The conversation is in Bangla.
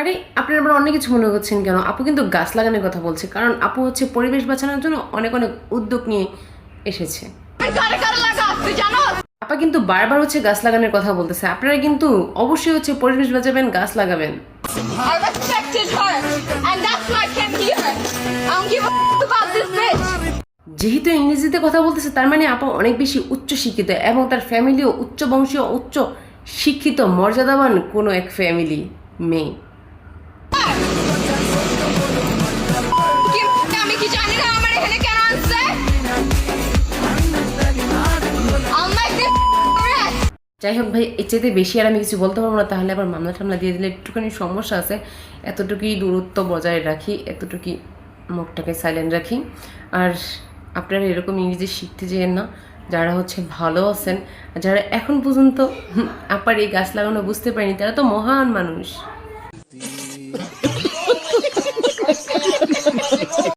আরে আপনারা আবার অনেক কিছু মনে করছেন কেন? আপু কিন্তু গাছ লাগানোর কথা বলছে, কারণ আপু হচ্ছে পরিবেশ বাঁচানোর জন্য অনেক অনেক উদ্যোগ নিয়ে এসেছে। আপা কিন্তু বারবার হচ্ছে গাছ লাগানোর কথা বলতেছে। আপনারা কিন্তু অবশ্যই হচ্ছে পরিবেশ বাঁচাবেন, গাছ লাগাবেন। I respected her, and that's why I came here. I don't give a about this bitch. যেহেতু ইংরেজিতে কথা বলতেছে, তার মানে আপা অনেক বেশি উচ্চ শিক্ষিত এবং তার ফ্যামিলিও উচ্চ বংশীয়, উচ্চ শিক্ষিত, মর্যাদাবান কোনো এক ফ্যামিলি মেয়ে। আমি কি জানি না আমার এখানে কেন আনছে? যাই হোক ভাই, এর চাইতে বেশি আর আমি কিছু বলতে পারবো না, তাহলে আবার মামলা টামলা দিয়ে দিলে একটুখানি সমস্যা আছে। এতটুকুই দূরত্ব বজায় রাখি, এতটুকুই মুখটাকে সাইলেন্ট রাখি। আর আপনারা এরকম ইংরেজি শিখতে যেন না, যারা হচ্ছে ভালো আছেন, যারা এখন পর্যন্ত আপার এই গাছ লাগানো বুঝতে পারেনি, তারা তো মহান মানুষ।